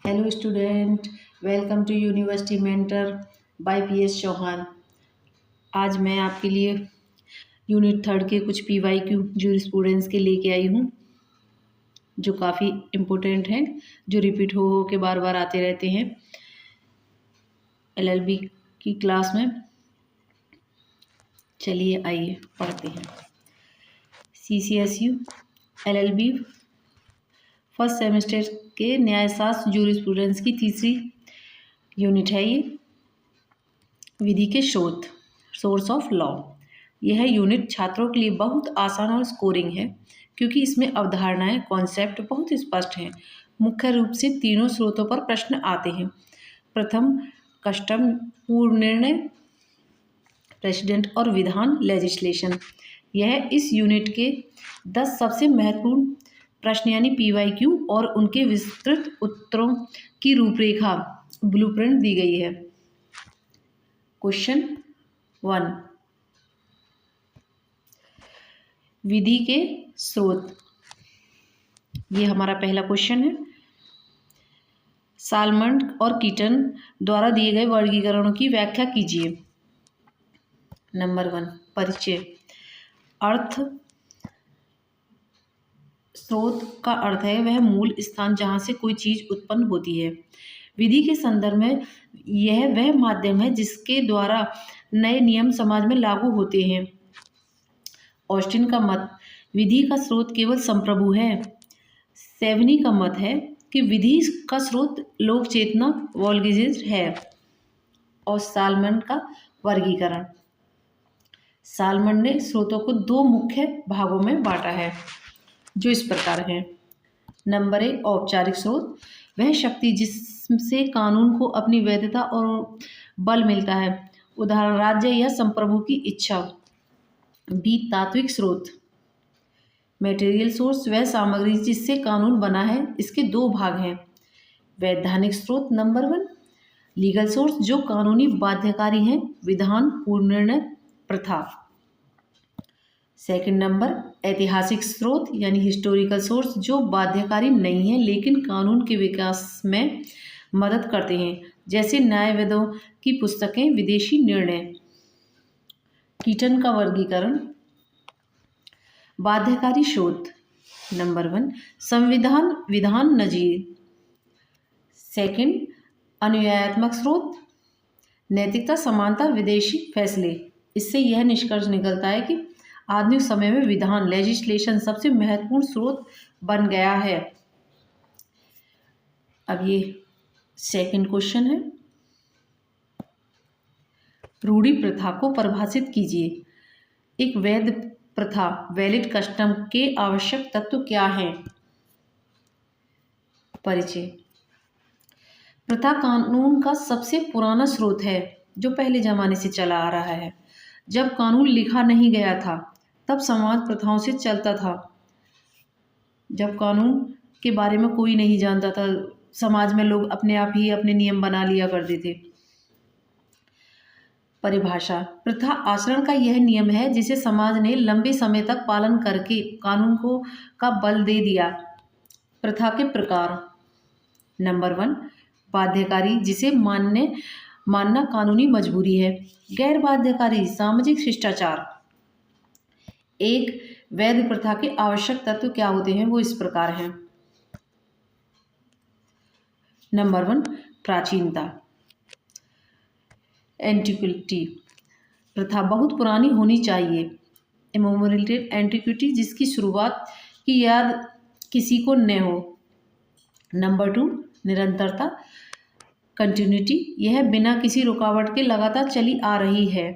Hello student, welcome to university mentor by PS Chauhan. आज मैं आपके लिए यूनिट थर्ड के कुछ पीवाईक्यू जूरिस्प्रूडेंस के लेके आई हूँ, जो काफ़ी इम्पोर्टेंट हैं, जो रिपीट हो के बार बार आते रहते हैं एलएलबी की क्लास में। चलिए आइए पढ़ते हैं। सीसीएसयू एलएलबी फर्स्ट सेमेस्टर के न्यायशास्त्र जूरिस्प्रूडेंस की तीसरी यूनिट है ये। विधि के स्रोत, सोर्स ऑफ लॉ। यह यूनिट छात्रों के लिए बहुत आसान और स्कोरिंग है, क्योंकि इसमें अवधारणाएं, कॉन्सेप्ट बहुत स्पष्ट हैं। मुख्य रूप से तीनों स्रोतों पर प्रश्न आते हैं। प्रथम, कस्टम, पूर्व निर्णय, प्रेसिडेंट और विधान, लेजिस्लेशन। यह इस यूनिट के 10 सबसे महत्वपूर्ण प्रश्न यानी पीवाईक्यू और उनके विस्तृत उत्तरों की रूपरेखा, ब्लूप्रिंट दी गई है। क्वेश्चन 1, विधि के स्रोत। ये हमारा पहला क्वेश्चन है। सालमंड और कीटन द्वारा दिए गए वर्गीकरणों की व्याख्या कीजिए। नंबर 1, परिचय। अर्थ, स्रोत का अर्थ है वह मूल स्थान जहाँ से कोई चीज़ उत्पन्न होती है। विधि के संदर्भ में यह वह माध्यम है जिसके द्वारा नए नियम समाज में लागू होते हैं। ऑस्टिन का मत, विधि का स्रोत केवल संप्रभु है। सेवनी का मत है कि विधि का स्रोत लोक चेतना, वोल्गिजिस है। और सालमंड का वर्गीकरण। सालमंड ने स्रोतों को 2 मुख्य भागों में बांटा है, जो इस प्रकार हैं। नंबर 1, औपचारिक स्रोत, वह शक्ति जिससे कानून को अपनी वैधता और बल मिलता है, उदाहरण राज्य या संप्रभु की इच्छा। बी, तात्विक स्रोत, मटेरियल सोर्स, वह सामग्री जिससे कानून बना है। इसके 2 भाग हैं। वैधानिक स्रोत नंबर 1, लीगल सोर्स, जो कानूनी बाध्यकारी हैं, विधान, पूर्व निर्णय, प्रथा। सेकंड नंबर, ऐतिहासिक स्रोत यानी हिस्टोरिकल सोर्स, जो बाध्यकारी नहीं है लेकिन कानून के विकास में मदद करते हैं, जैसे न्यायविदों की पुस्तकें, विदेशी निर्णय। कीटन का वर्गीकरण। बाध्यकारी स्रोत नंबर 1, संविधान, विधान, नजीर। सेकंड, अनुयायात्मक स्रोत, नैतिकता, समानता, विदेशी फैसले। इससे यह निष्कर्ष निकलता है कि आधुनिक समय में विधान, लेजिस्लेशन सबसे महत्वपूर्ण स्रोत बन गया है। अब ये सेकंड क्वेश्चन है। रूढ़ि प्रथा को परिभाषित कीजिए। एक वैध प्रथा, वैलिड कस्टम के आवश्यक तत्व क्या हैं? परिचय। प्रथा कानून का सबसे पुराना स्रोत है, जो पहले जमाने से चला आ रहा है। जब कानून लिखा नहीं गया था, तब समाज प्रथाओं से चलता था। जब कानून के बारे में कोई नहीं जानता था, समाज में लोग अपने आप ही अपने नियम बना लिया करते थे। परिभाषा। प्रथा आचरण का यह नियम है जिसे समाज ने लंबे समय तक पालन करके कानून को का बल दे दिया। प्रथा के प्रकार। नंबर 1, बाध्यकारी, जिसे मानना कानूनी मजबूरी है। गैर बाध्यकारी, सामाजिक शिष्टाचार। एक वैध प्रथा के आवश्यक तत्व क्या होते हैं, वो इस प्रकार हैं। नंबर 1, प्राचीनता, एंटिक्विटी, प्रथा बहुत पुरानी होनी चाहिए। इमोमोरेटेड एंटिक्विटी, जिसकी शुरुआत की याद किसी को न हो। नंबर 2, निरंतरता, कंटिन्यूटी, यह बिना किसी रुकावट के लगातार चली आ रही है।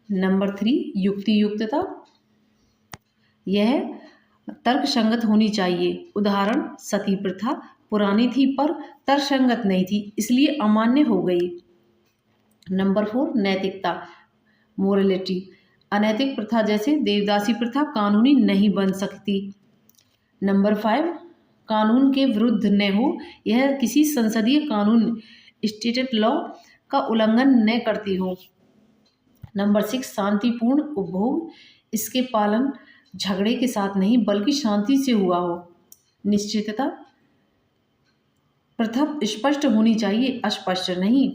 नंबर 3, युक्ति युक्तता, यह तर्कसंगत होनी चाहिए। उदाहरण, सती प्रथा पुरानी थी पर तर्कसंगत नहीं थी, इसलिए अमान्य हो गई। नंबर 4, नैतिकता, मोरलिटी, अनैतिक प्रथा जैसे देवदासी प्रथा कानूनी नहीं बन सकती। नंबर 5, कानून के विरुद्ध न हो, यह किसी संसदीय कानून, स्टेटेड लॉ का उल्लंघन न करती हो। नंबर 6, शांतिपूर्ण उपभोग, इसके पालन झगड़े के साथ नहीं बल्कि शांति से हुआ हो। निश्चितता, प्रथम स्पष्ट होनी चाहिए, अस्पष्ट नहीं।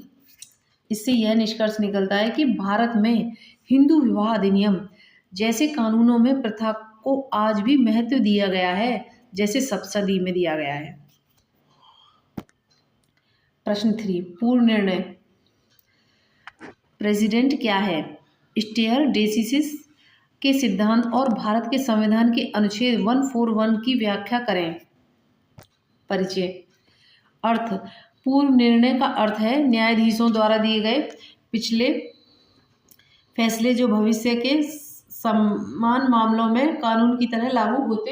इससे यह निष्कर्ष निकलता है कि भारत में हिंदू विवाह अधिनियम जैसे कानूनों में प्रथा को आज भी महत्व दिया गया है जैसे सप्तसदी में दिया गया है। प्रश्न 3, पूर्व निर्णय प्रेसिडेंट क्या है? स्टेयर डेसिसिस के सिद्धांत और भारत के संविधान के अनुच्छेद 141 की व्याख्या करें। परिचय। अर्थ। पूर्व निर्णय का अर्थ है न्यायाधीशों द्वारा दिए गए पिछले फैसले जो भविष्य के समान मामलों में कानून की तरह लागू होते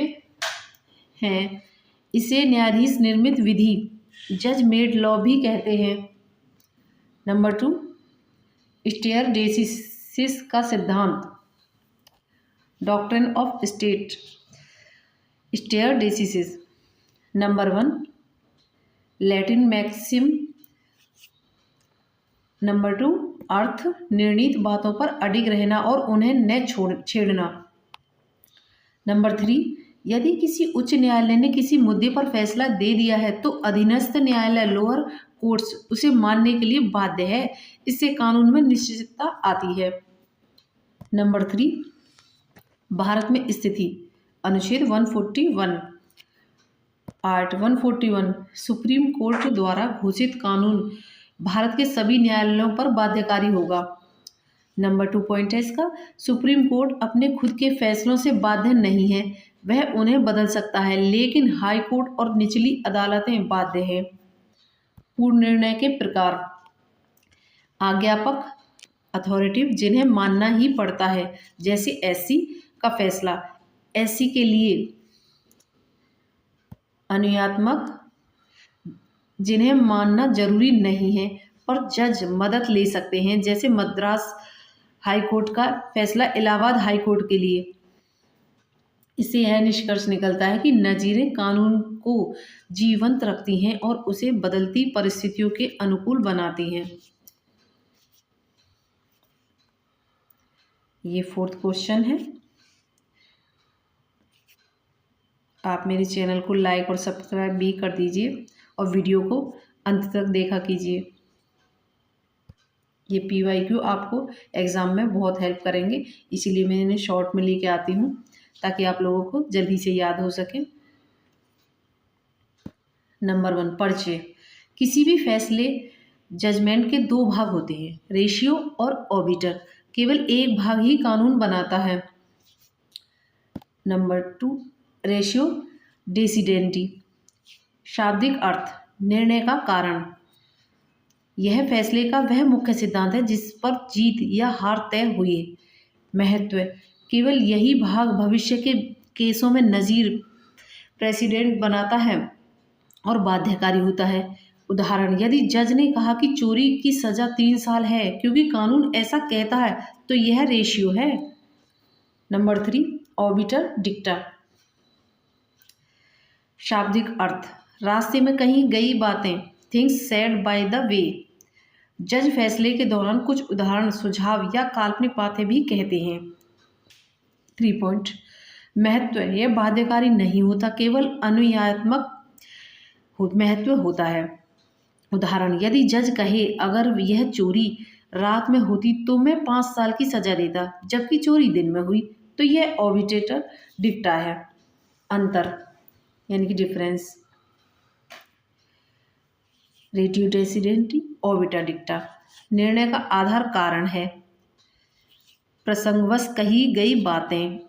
हैं। इसे न्यायाधीश निर्मित विधि जज मेड लॉ भी कहते हैं। नंबर 2, स्टेयर डेसिसिस का सिद्धांत doctrine of state stare decisis. Number 1, Latin maxim. Number 2, अर्थ निर्णीत बातों पर अडिग रहना और उन्हें न छेड़ना। नंबर 3, यदि किसी उच्च न्यायालय ने किसी मुद्दे पर फैसला दे दिया है तो अधीनस्थ न्यायालय लोअर कोर्ट्स उसे मानने के लिए बाध्य है। इससे कानून में निश्चितता आती है। नंबर 3, भारत में स्थिति अनुच्छेद 141 आर्ट 141 सुप्रीम कोर्ट द्वारा घोषित कानून भारत के सभी न्यायालयों पर बाध्यकारी होगा। नंबर 2 पॉइंट है इसका, सुप्रीम कोर्ट अपने खुद के फैसलों से बाध्य नहीं है, वह उन्हें बदल सकता है, लेकिन हाई कोर्ट और निचली अदालतें बाध्य हैं। पूर्ण निर्णय के प्रकार आज्ञापक अथॉरिटिव जिन्हें मानना ही पड़ता है, जैसे एससी का फैसला, एससी के लिए अनुज्ञात्मक जिन्हें मानना जरूरी नहीं है पर जज मदद ले सकते हैं, जैसे मद्रास हाई कोर्ट का फैसला इलाहाबाद हाई कोर्ट के लिए। इससे यह निष्कर्ष निकलता है कि नजीरें कानून को जीवंत रखती हैं और उसे बदलती परिस्थितियों के अनुकूल बनाती हैं। ये 4th क्वेश्चन है। आप मेरे चैनल को लाइक और सब्सक्राइब भी कर दीजिए और वीडियो को अंत तक देखा कीजिए। ये PYQ आपको एग्ज़ाम में बहुत हेल्प करेंगे, इसीलिए मैं इन्हें शॉर्ट में लेके आती हूँ ताकि आप लोगों को जल्दी से याद हो सके। नंबर 1, परिचय। किसी भी फैसले जजमेंट के 2 भाग होते हैं, रेशियो और ऑबिटर। केवल एक भाग ही कानून बनाता है। Number 2, ratio decidendi. शाब्दिक अर्थ निर्णय का कारण। यह फैसले का वह मुख्य सिद्धांत है जिस पर जीत या हार तय हुई। महत्व। केवल यही भाग भविष्य के केसों में नज़ीर प्रेसिडेंट बनाता है और बाध्यकारी होता है। उदाहरण, यदि जज ने कहा कि चोरी की सज़ा 3 साल है क्योंकि कानून ऐसा कहता है, तो यह रेशियो है। Number 3, obiter डिक्टा। शाब्दिक अर्थ रास्ते में कही गई बातें, things said by the way. जज फैसले के दौरान कुछ उदाहरण, सुझाव या काल्पनिक बातें भी कहते हैं। 3 पॉइंट महत्व। यह बाध्यकारी नहीं होता, केवल अनुज्ञात्मक महत्व होता है। उदाहरण, यदि जज कहे अगर यह चोरी रात में होती तो मैं 5 साल की सजा देता, जबकि चोरी दिन में हुई, तो यह ऑबिटर डिक्टा है। अंतर यानी कि डिफरेंस। Ratio डेसिडेंटी, obiter डिक्टा। निर्णय का आधार कारण है, प्रसंगवश कही गई बातें।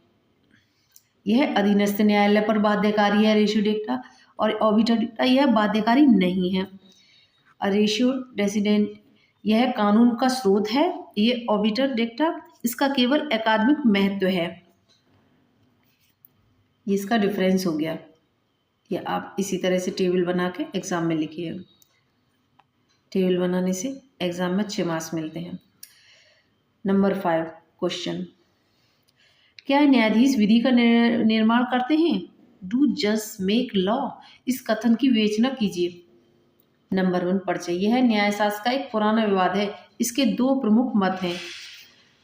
यह अधीनस्थ न्यायालय पर बाध्यकारी है, रेशियो डिक्टा, और ऑबिटर डिक्टा यह बाध्यकारी नहीं है। रेशियो डेसिडेंट यह कानून का स्रोत है, ये ऑबिटर डिक्टा इसका केवल अकादमिक महत्व है। ये इसका डिफरेंस हो गया। ये आप इसी तरह से टेबल बना के एग्ज़ाम में लिखिए। टेबल बनाने से एग्ज़ाम में 6 मार्क्स मिलते हैं। नंबर 5 क्वेश्चन, क्या न्यायाधीश विधि का निर्माण करते हैं? डू जज मेक लॉ? इस कथन की विवेचना कीजिए। नंबर 1 परिचय। यह न्यायशास्त्र का एक पुराना विवाद है, इसके 2 प्रमुख मत हैं।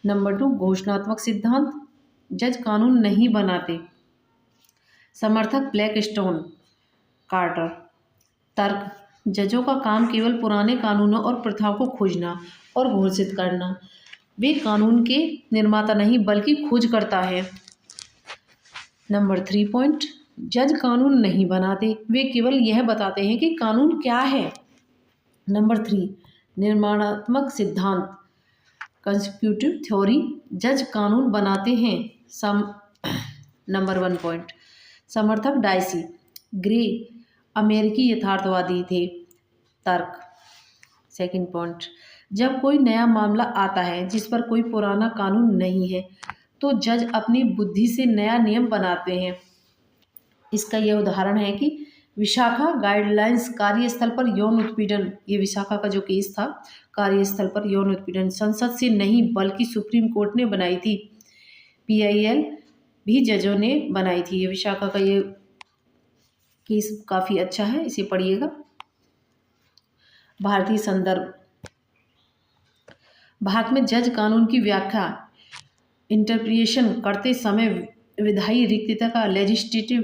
नंबर 2 घोषणात्मक सिद्धांत, जज कानून नहीं बनाते। समर्थक ब्लैकस्टोन कार्टर। तर्क, जजों का काम केवल पुराने कानूनों और प्रथाओं को खोजना और घोषित करना। वे कानून के निर्माता नहीं बल्कि खोजकर्ता है। नंबर 3 पॉइंट, जज कानून नहीं बनाते, वे केवल यह बताते हैं कि कानून क्या है। नंबर 3, निर्माणात्मक सिद्धांत, कंस्टिट्यूटिव थ्योरी, जज कानून बनाते हैं। नंबर 1 पॉइंट, समर्थक डाइसी ग्रे अमेरिकी यथार्थवादी थे। तर्क। सेकंड पॉइंट, जब कोई नया मामला आता है जिस पर कोई पुराना कानून नहीं है तो जज अपनी बुद्धि से नया नियम बनाते हैं। इसका यह उदाहरण है कि विशाखा गाइडलाइंस कार्यस्थल पर यौन उत्पीड़न, ये विशाखा का जो केस था कार्यस्थल पर यौन उत्पीड़न, संसद से नहीं बल्कि सुप्रीम कोर्ट ने बनाई थी। PIL भी जजों ने बनाई थी। ये विशाखा का ये केस काफ़ी अच्छा है, इसे पढ़िएगा। भारतीय संदर्भ, भारत में जज कानून की व्याख्या इंटरप्रिटेशन करते समय विधायी रिक्तता का लेजिस्लेटिव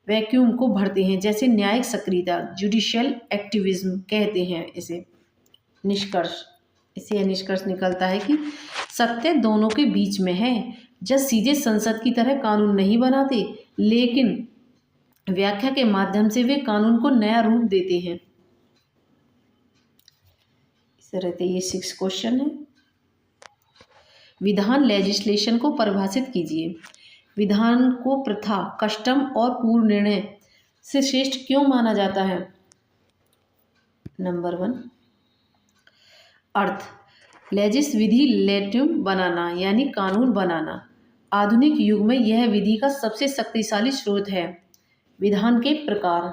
वैक्यूम को भरते हैं, जैसे न्यायिक सक्रियता, जुडिशियल एक्टिविज्म कहते हैं इसे। निष्कर्ष, इससे यह निष्कर्ष निकलता है कि सत्य दोनों के बीच में है। जज सीधे संसद की तरह कानून नहीं बनाते, लेकिन व्याख्या के माध्यम से वे कानून को नया रूप देते हैं। इस तरह से ये 6 क्वेश्चन है। विधान लेजिस्लेशन को परिभाषित कीजिए। विधान को प्रथा, कस्टम और पूर्व निर्णय से श्रेष्ठ क्यों माना जाता है? नंबर 1, अर्थ, लेजिस विधि, लेटिम बनाना यानी कानून बनाना। आधुनिक युग में यह विधि का सबसे शक्तिशाली स्रोत है। विधान के प्रकार,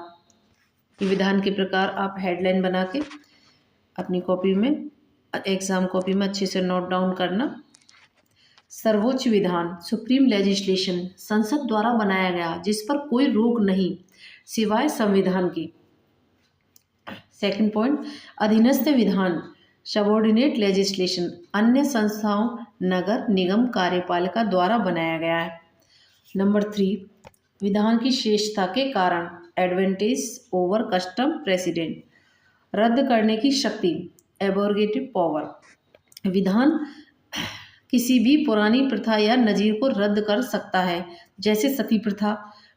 विधान के प्रकार आप हेडलाइन बना के अपनी कॉपी में, एग्जाम कॉपी में अच्छे से नोट डाउन करना। सर्वोच्च विधान, सुप्रीम लेजिस्लेशन, संसद द्वारा बनाया गया जिस पर कोई रोक नहीं सिवाय संविधान की। सेकंड पॉइंट, अधीनस्थ विधान, सबॉर्डिनेट लेजिस्लेशन, अन्य संस्थाओं, नगर निगम, कार्यपालिका द्वारा बनाया गया है। नंबर 3, विधान की श्रेष्ठता के कारण, एडवांटेज ओवर कस्टम प्रेसिडेंट, रद्द करने की शक्ति, एब्रोगेटिव पावर। विधान किसी भी पुरानी प्रथा या नजीर को रद्द कर सकता है, जैसे सती प्रथा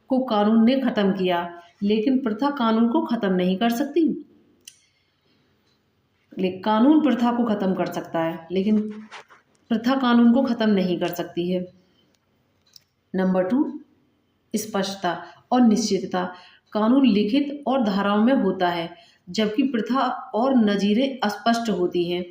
को कानून ने खत्म किया, लेकिन प्रथा कानून को खत्म नहीं कर सकती। कानून प्रथा को खत्म कर सकता है, लेकिन प्रथा कानून को खत्म नहीं कर सकती है। नंबर 2, स्पष्टता और निश्चितता, कानून लिखित और धाराओं में होता है, जबकि प्रथा और नजीरें अस्पष्ट होती हैं।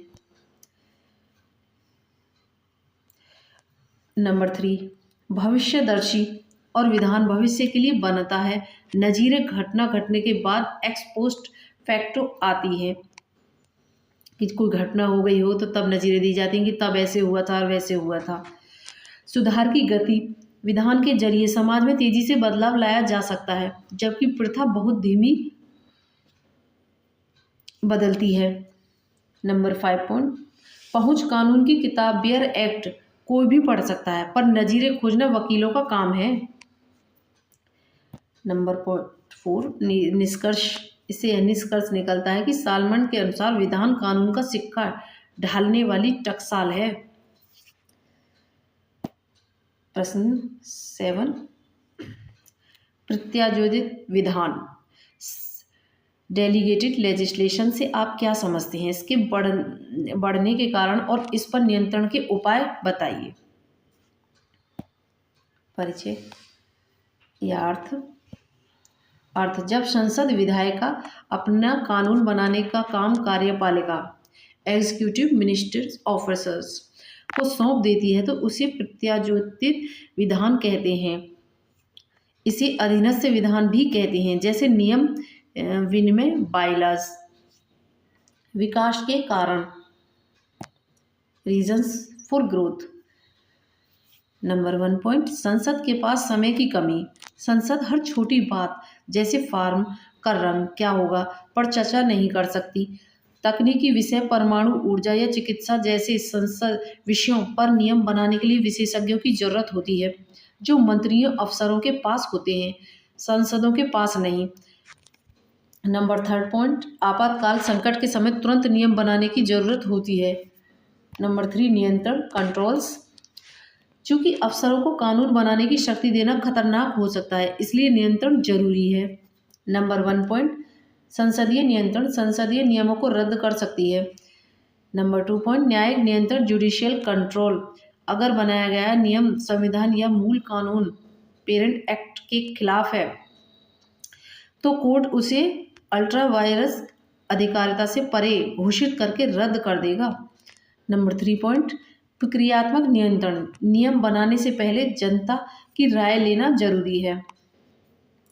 नंबर 3, भविष्यदर्शी और विधान भविष्य के लिए बनता है, नजीरें घटना घटने के बाद एक्स पोस्ट फैक्टो आती है कि कोई घटना हो गई हो तो तब नजीरें दी जाती हैं कि तब ऐसे हुआ था और वैसे हुआ था। सुधार की गति, विधान के जरिए समाज में तेजी से बदलाव लाया जा सकता है, जबकि प्रथा बहुत धीमी बदलती है। नंबर 5 पॉइंट, पहुंच, कानून की किताब बेयर एक्ट कोई भी पढ़ सकता है, पर नजीरें खोजना वकीलों का काम है। नंबर 4, निष्कर्ष, इससे यह निष्कर्ष निकलता है कि सालमन के अनुसार विधान कानून का सिक्का ढालने वाली टकसाल है। प्रश्न 7, प्रत्यायोजित विधान, डेलीगेटेड लेजिस्लेशन से आप क्या समझते हैं? इसके बढ़ने के कारण और इस पर नियंत्रण के उपाय बताइए। परिचय या अर्थ, जब संसद विधायिका अपना कानून बनाने का काम कार्यपालिका, एग्जीक्यूटिव मिनिस्टर्स ऑफिसर्स को सौंप देती है तो उसे प्रत्यायोजित विधान कहते हैं। इसे अधीनस्थ विधान भी कहते हैं, जैसे नियम विनिमय, बाइलाज। विकास के कारण, reasons for growth. Number 1 point, संसद के पास समय की कमी, संसद हर छोटी बात जैसे फार्म का रंग क्या होगा पर चर्चा नहीं कर सकती। तकनीकी विषय, परमाणु ऊर्जा या चिकित्सा जैसे संसद विषयों पर नियम बनाने के लिए विशेषज्ञों की जरूरत होती है, जो मंत्रियों अफसरों के पास होते हैं, सांसदों के पास नहीं। नंबर थर्ड पॉइंट, आपातकाल संकट के समय तुरंत नियम बनाने की जरूरत होती है। नंबर थ्री, नियंत्रण, कंट्रोल्स। चूंकि अफसरों को कानून बनाने की शक्ति देना खतरनाक हो सकता है, इसलिए नियंत्रण जरूरी है। नंबर वन पॉइंट, संसदीय नियंत्रण, संसदीय नियमों को रद्द कर सकती है। नंबर टू पॉइंट, न्यायिक नियंत्रण, जुडिशियल कंट्रोल। अगर बनाया गया नियम संविधान या मूल कानून पेरेंट एक्ट के खिलाफ है तो कोर्ट उसे अल्ट्रा वायरस अधिकारिता से परे घोषित करके रद्द कर देगा। नंबर थ्री पॉइंट, प्रक्रियात्मक नियंत्रण, नियम बनाने से पहले जनता की राय लेना जरूरी है।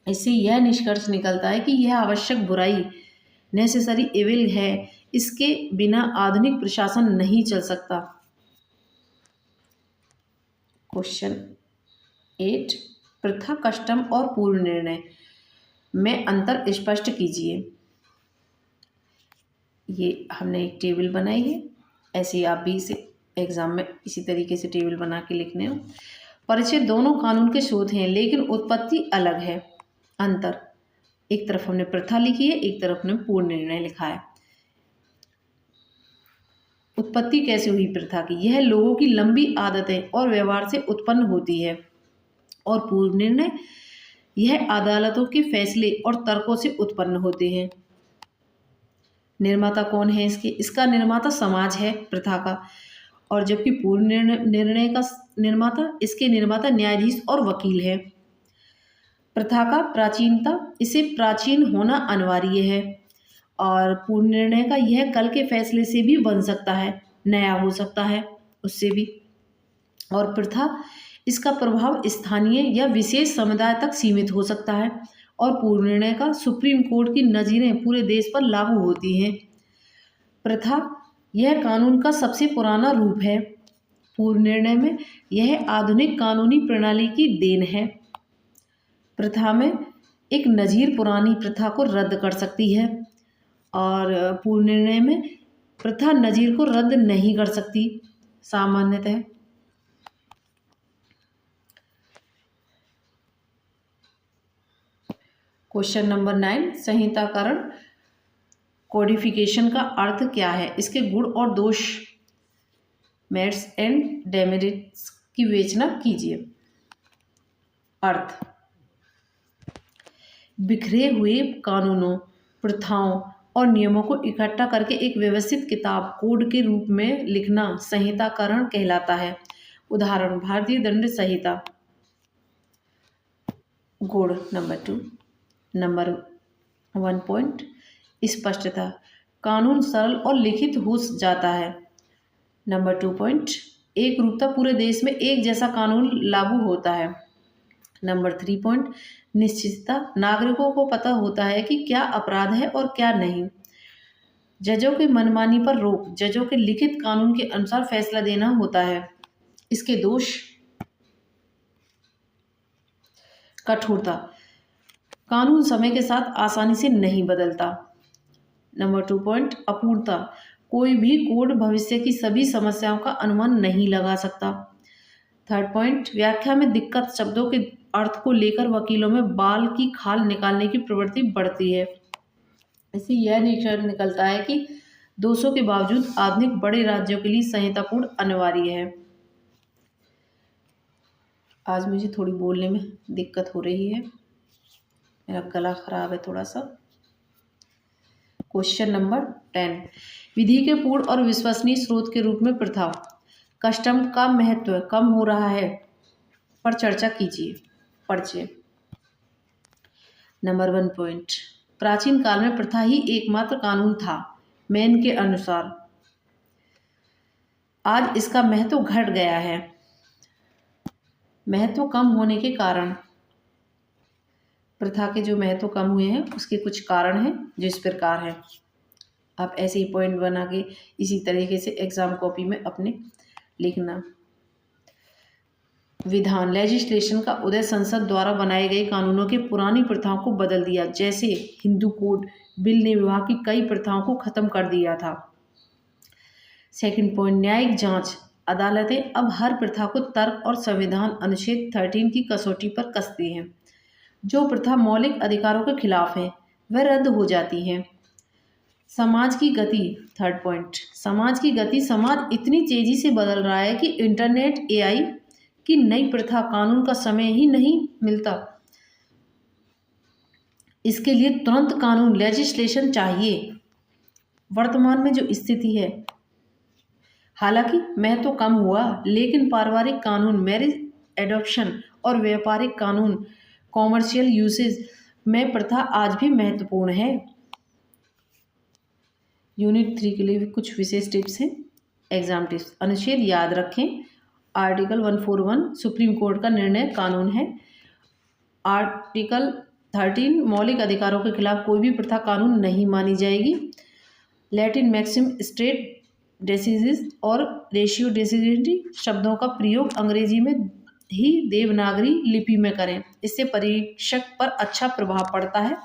इससे यह निष्कर्ष निकलता है कि यह आवश्यक बुराई, नेसेसरी एविल है, इसके बिना आधुनिक प्रशासन नहीं चल सकता। क्वेश्चन 8, प्रथा, कस्टम और पूर्व निर्णय में अंतर स्पष्ट कीजिए। ये हमने एक टेबल बनाई है, ऐसे ही आप भी इसे एग्जाम में इसी तरीके से टेबल बना के लिखने हो। परिचय, दोनों कानून के स्रोत हैं लेकिन उत्पत्ति अलग है। अंतर, एक तरफ हमने प्रथा लिखी है, एक तरफ हमने पूर्व निर्णय लिखा है। उत्पत्ति कैसे हुई प्रथा की? यह लोगों की लंबी आदतें और व्यवहार से उत्पन्न होती है। और पूर्व निर्णय, यह अदालतों के फैसले और तर्कों से उत्पन्न होते हैं। निर्माता कौन है इसके? इसका निर्माता समाज है प्रथा का, और जबकि पूर्व निर्णय का निर्माता, इसके निर्माता न्यायाधीश और वकील है। प्रथा का प्राचीनता, इसे प्राचीन होना अनिवार्य है, और पूर्व निर्णय का यह कल के फैसले से भी बन सकता है, नया हो सकता है उससे भी। और प्रथा, इसका प्रभाव स्थानीय या विशेष समुदाय तक सीमित हो सकता है, और पूर्व निर्णय का सुप्रीम कोर्ट की नज़ीरें पूरे देश पर लागू होती हैं। प्रथा, यह कानून का सबसे पुराना रूप है। पूर्व निर्णय में यह आधुनिक कानूनी प्रणाली की देन है। प्रथा में एक नज़ीर पुरानी प्रथा को रद्द कर सकती है, और पूर्व निर्णय में प्रथा नज़ीर को रद्द नहीं कर सकती सामान्यतः। क्वेश्चन नंबर 9, संहिताकरण, कोडिफिकेशन का अर्थ क्या है? इसके गुण और दोष, मेरिट्स एंड डेमेरिट्स की विवेचना कीजिए। अर्थ, बिखरे हुए कानूनों, प्रथाओं और नियमों को इकट्ठा करके एक व्यवस्थित किताब, कोड के रूप में लिखना संहिताकरण कहलाता है। उदाहरण, भारतीय दंड संहिता। गुण नंबर 2, नंबर 1 पॉइंट, स्पष्टता, कानून सरल और लिखित हो जाता है। नंबर 2 पॉइंट, एक रूपता, पूरे देश में एक जैसा कानून लागू होता है। नंबर 3 पॉइंट, निश्चितता, नागरिकों को पता होता है कि क्या अपराध है और क्या नहीं। जजों की मनमानी पर रोक, जजों के लिखित कानून के अनुसार फैसला देना होता है। इसके दोष, कठोरता, कानून समय के साथ आसानी से नहीं बदलता। नंबर 2 पॉइंट, अपूर्णता, कोई भी कोड भविष्य की सभी समस्याओं का अनुमान नहीं लगा सकता। थर्ड पॉइंट, व्याख्या में दिक्कत, शब्दों के अर्थ को लेकर वकीलों में बाल की खाल निकालने की प्रवृत्ति बढ़ती है। इससे यह निकलता है कि दोषों के बावजूद आधुनिक बड़े राज्यों के लिए संहितापूर्ण अनिवार्य है। आज मुझे थोड़ी बोलने में दिक्कत हो रही है, मेरा गला खराब है थोड़ा सा। क्वेश्चन नंबर 10, विधि के पूर्ण और विश्वसनीय स्रोत के रूप में प्रथा, कस्टम का महत्व कम हो रहा है पर चर्चा कीजिए। परिचय। नंबर 1 पॉइंट, प्राचीन काल में प्रथा ही एकमात्र कानून था, मैन के अनुसार। आज इसका महत्व घट गया है। महत्व कम होने के कारण, प्रथा के जो महत्व कम हुए हैं उसके कुछ कारण हैं जो इस प्रकार हैं। आप ऐसे ही पॉइंट बना के इसी तरीके से एग्जाम कॉपी में अपने लिखना। विधान, लेजिस्लेशन का उदय संसद द्वारा बनाए गए कानूनों के पुरानी प्रथाओं को बदल दिया। जैसे हिंदू कोड बिल ने विवाह की कई प्रथाओं को खत्म कर दिया था। सेकंड पॉइंट, न्यायिक जांच, अदालतें अब हर प्रथा को तर्क और संविधान अनुच्छेद 13 की कसौटी पर कसती हैं। जो प्रथा मौलिक अधिकारों के खिलाफ है वह रद्द हो जाती हैं। समाज की गति, थर्ड पॉइंट, समाज की गति। समाज इतनी तेजी से बदल रहा है कि इंटरनेट, एआई की नई प्रथा, कानून का समय ही नहीं मिलता। इसके लिए तुरंत कानून, लेजिस्लेशन चाहिए। वर्तमान में जो स्थिति है, हालांकि महत्व तो कम हुआ, लेकिन पारिवारिक कानून, मैरिज एडॉप्शन और व्यापारिक कानून, कॉमर्शियल यूसेज में प्रथा आज भी महत्वपूर्ण है। यूनिट 3 के लिए भी कुछ विशेष टिप्स हैं। Exam tips. अनुच्छेद याद रखें। आर्टिकल 141 सुप्रीम कोर्ट का निर्णय कानून है। आर्टिकल 13 मौलिक अधिकारों के खिलाफ कोई भी प्रथा कानून नहीं मानी जाएगी। लैटिन मैक्सिम स्टेट डेसिसिस और रेशियो डेसिसिटी शब्दों का प्रयोग अंग्रेजी में ही देवनागरी लिपि में करें, इससे परीक्षक पर अच्छा प्रभाव पड़ता है।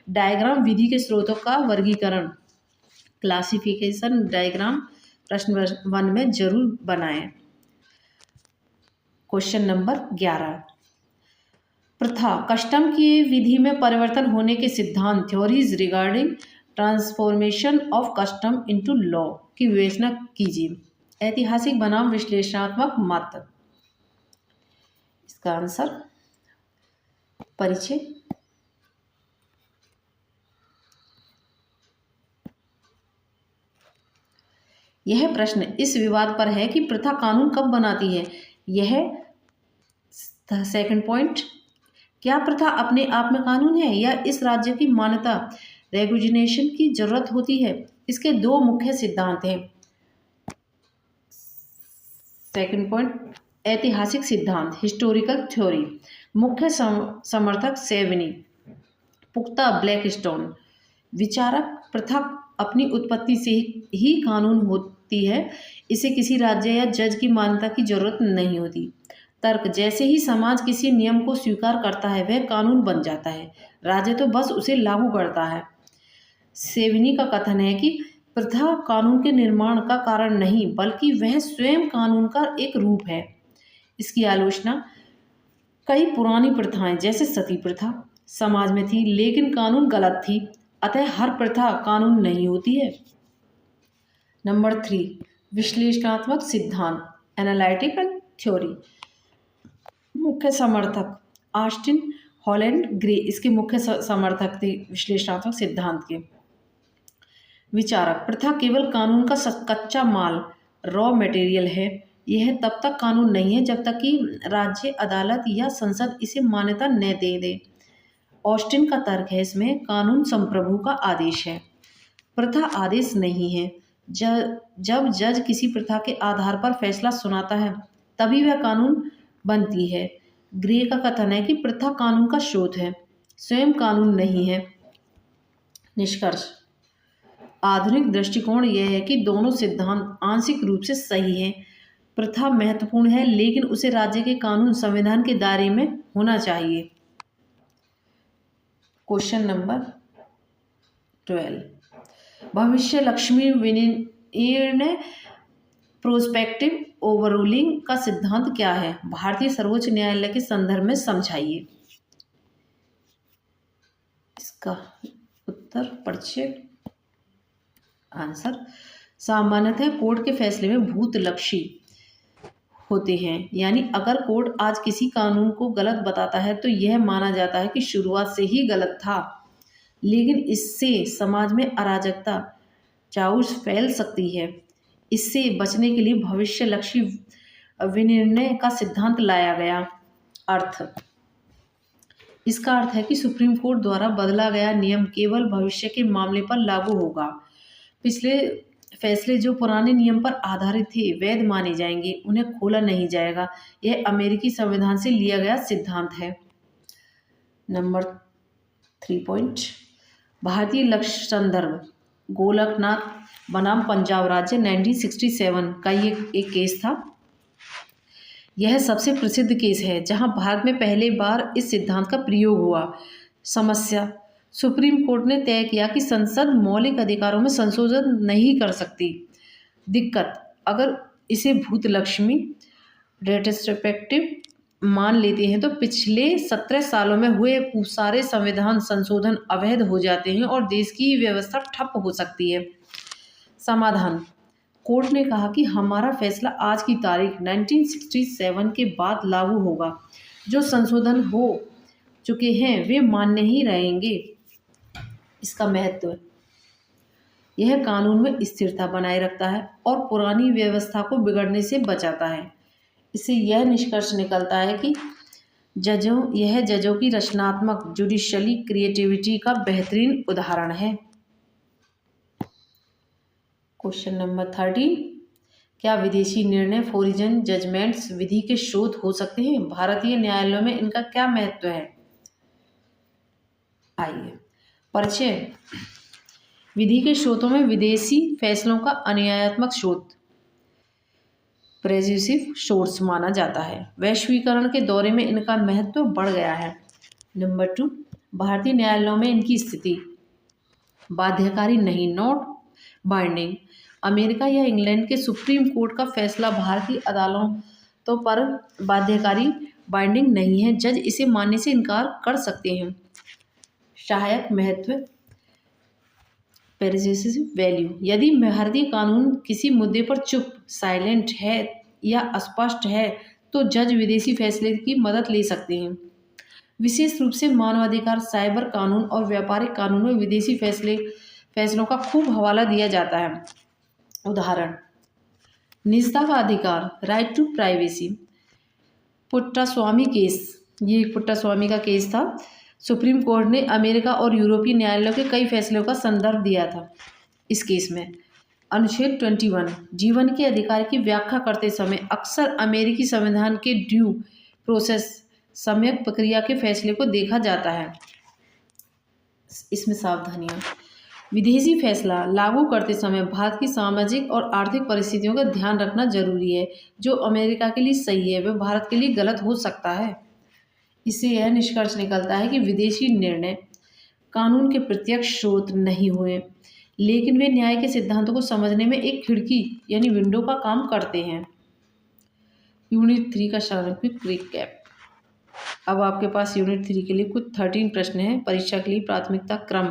डायग्राम विधि के स्रोतों का वर्गीकरण, क्लासिफिकेशन डायग्राम प्रश्न 1 में जरूर बनाएं। क्वेश्चन नंबर 11, प्रथा, कस्टम की विधि में परिवर्तन होने के सिद्धांत, theories regarding transformation of custom into law की विवेचना कीजिए। ऐतिहासिक बनाम विश्लेषणात्मक मत। इसका आंसर परिचय। यह प्रश्न इस विवाद पर है कि प्रथा कानून कब बनाती है। यह सेकंड पॉइंट, क्या प्रथा अपने आप में कानून है या इस राज्य की मान्यता, रेगुलेशन की जरूरत होती है। इसके दो मुख्य सिद्धांत हैं। सेकंड पॉइंट, ऐतिहासिक सिद्धांत, हिस्टोरिकल थ्योरी। मुख्य समर्थक सेवनी, पुख्ता ब्लैकस्टोन। विचारक, प्रथा अपनी उत्पत्ति से ही कानून होती है, इसे किसी राज्य या जज की मान्यता की जरूरत नहीं होती। तर्क, जैसे ही समाज किसी नियम को स्वीकार करता है वह कानून बन जाता है, राज्य तो बस उसे लागू करता है। सेवनी का कथन है कि प्रथा कानून के निर्माण का कारण नहीं बल्कि वह स्वयं कानून का एक रूप है। इसकी आलोचना, कई पुरानी प्रथाएं जैसे सती प्रथा समाज में थी लेकिन कानून गलत थी, अतः हर प्रथा कानून नहीं होती है। नंबर 3, विश्लेषणात्मक सिद्धांत, एनालिटिकल थ्योरी। मुख्य समर्थक ऑस्टिन, हॉलैंड, ग्रे इसके मुख्य समर्थक थे विश्लेषणात्मक सिद्धांत के। विचारक, प्रथा केवल कानून का कच्चा माल, रॉ मटेरियल है। यह तब तक कानून नहीं है जब तक कि राज्य, अदालत या संसद इसे मान्यता न दे। ऑस्टिन का तर्क है इसमें, कानून संप्रभु का आदेश है, प्रथा आदेश नहीं है। जब जज किसी प्रथा के आधार पर फैसला सुनाता है तभी वह कानून बनती है। ग्रे का कथन है कि प्रथा कानून का स्रोत है, स्वयं कानून नहीं है। निष्कर्ष, आधुनिक दृष्टिकोण यह है कि दोनों सिद्धांत आंशिक रूप से सही हैं। प्रथा महत्वपूर्ण है लेकिन उसे राज्य के कानून, संविधान के दायरे में होना चाहिए। क्वेश्चन नंबर 12, भविष्य लक्ष्मी विनिर्णय प्रोस्पेक्टिव ओवररूलिंग का सिद्धांत क्या है। भारतीय सर्वोच्च न्यायालय के संदर्भ में समझाइए। इसका उत्तर परिचय। आंसर, सामान्यतः कोर्ट के फैसले में भूतलक्षी होते हैं, यानी अगर कोर्ट आज किसी कानून को गलत बताता है तो यह माना जाता है कि शुरुआत से ही गलत था, लेकिन इससे समाज में अराजकता, चाउस फैल सकती है। इससे बचने के लिए भविष्यलक्षी विनिर्णय का सिद्धांत लाया गया। इसका अर्थ है कि सुप्रीम कोर्ट द्वारा बदला गया नियम केवल भविष्य के मामले पर लागू होगा। पिछले फैसले जो पुराने नियम पर आधारित थे वैध माने जाएंगे, उन्हें खोला नहीं जाएगा। यह अमेरिकी संविधान से लिया गया सिद्धांत है। नंबर 3 पॉइंट, भारतीय लक्ष्य संदर्भ, गोलकनाथ बनाम पंजाब राज्य 1967 का ये एक केस था। यह सबसे प्रसिद्ध केस है जहां भारत में पहली बार इस सिद्धांत का प्रयोग हुआ। समस्या, सुप्रीम कोर्ट ने तय किया कि संसद मौलिक अधिकारों में संशोधन नहीं कर सकती। दिक्कत, अगर इसे भूतलक्ष्मी रेट्रोस्पेक्टिव मान लेते हैं तो पिछले 17 सालों में हुए सारे संविधान संशोधन अवैध हो जाते हैं और देश की व्यवस्था ठप हो सकती है। समाधान: कोर्ट ने कहा कि हमारा फैसला आज की तारीख 1967 के बाद लागू होगा। जो संशोधन हो चुके हैं वे मान्य ही रहेंगे। इसका महत्व: यह कानून में स्थिरता बनाए रखता है और पुरानी व्यवस्था को बिगड़ने से बचाता है। इससे यह निष्कर्ष निकलता है कि यह जजों की रचनात्मक जुडिशली क्रिएटिविटी का बेहतरीन उदाहरण है। क्वेश्चन नंबर 13, क्या विदेशी निर्णय फॉरेन जजमेंट्स विधि के स्रोत हो सकते हैं? भारतीय न्यायालयों में इनका क्या महत्व है? आइए परिचय। विधि के स्रोतों में विदेशी फैसलों का अन्यायात्मक स्रोत प्रेज्यूसिव सोर्स माना जाता है। वैश्वीकरण के दौरे में इनका महत्व बढ़ गया है। नंबर 2, भारतीय न्यायालयों में इनकी स्थिति बाध्यकारी नहीं, नॉट बाइंडिंग। अमेरिका या इंग्लैंड के सुप्रीम कोर्ट का फैसला भारतीय अदालतों पर बाध्यकारी बाइंडिंग नहीं है। जज इसे मानने से इनकार कर सकते हैं। सहायक महत्व पेरिजेसिव वैल्यू: यदि भारतीय कानून किसी मुद्दे पर चुप साइलेंट है या अस्पष्ट है तो जज विदेशी फैसले की मदद ले सकते हैं। विशेष रूप से मानवाधिकार, साइबर कानून और व्यापारिक कानून में विदेशी फैसलों का खूब हवाला दिया जाता है। उदाहरण: निजता का अधिकार, right to privacy. Puttaswamy case, ये पुट्टास्वामी का केस था। सुप्रीम कोर्ट ने अमेरिका और यूरोपीय न्यायालयों के कई फैसलों का संदर्भ दिया था। इस केस में अनुच्छेद 21 जीवन के अधिकार की व्याख्या करते समय अक्सर अमेरिकी संविधान के ड्यू प्रोसेस सम्यक प्रक्रिया के फैसले को देखा जाता है। इसमें सावधानियां: विदेशी फैसला लागू करते समय भारत की सामाजिक और आर्थिक परिस्थितियों का ध्यान रखना जरूरी है। जो अमेरिका के लिए सही है वह भारत के लिए गलत हो सकता है। इससे यह निष्कर्ष निकलता है कि विदेशी निर्णय कानून के प्रत्यक्ष स्रोत नहीं हुए, लेकिन वे न्याय के सिद्धांतों को समझने में एक खिड़की यानी विंडो का काम करते हैं। यूनिट 3 का संक्षिप्त रिकैप। अब आपके पास यूनिट 3 के लिए कुछ 13 प्रश्न हैं। परीक्षा के लिए प्राथमिकता क्रम,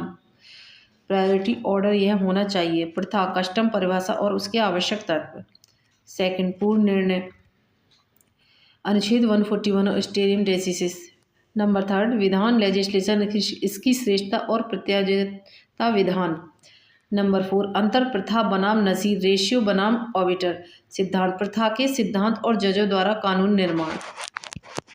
प्रायोरिटी ऑर्डर यह होना चाहिए। प्रथा, कस्टम, परिभाषा और उसके आवश्यक तत्व। सेकंड, पूर्ण निर्णय, अनुच्छेद 141 और स्टेरियम डेसिसिस। नंबर 3, विधान, लेजिस्लेशन, इसकी श्रेष्ठता और प्रत्यायोजकता विधान। नंबर 4, अंतर प्रथा बनाम नज़ीर, रेशियो बनाम ऑबिटर सिद्धांत, प्रथा के सिद्धांत और जजों द्वारा कानून निर्माण।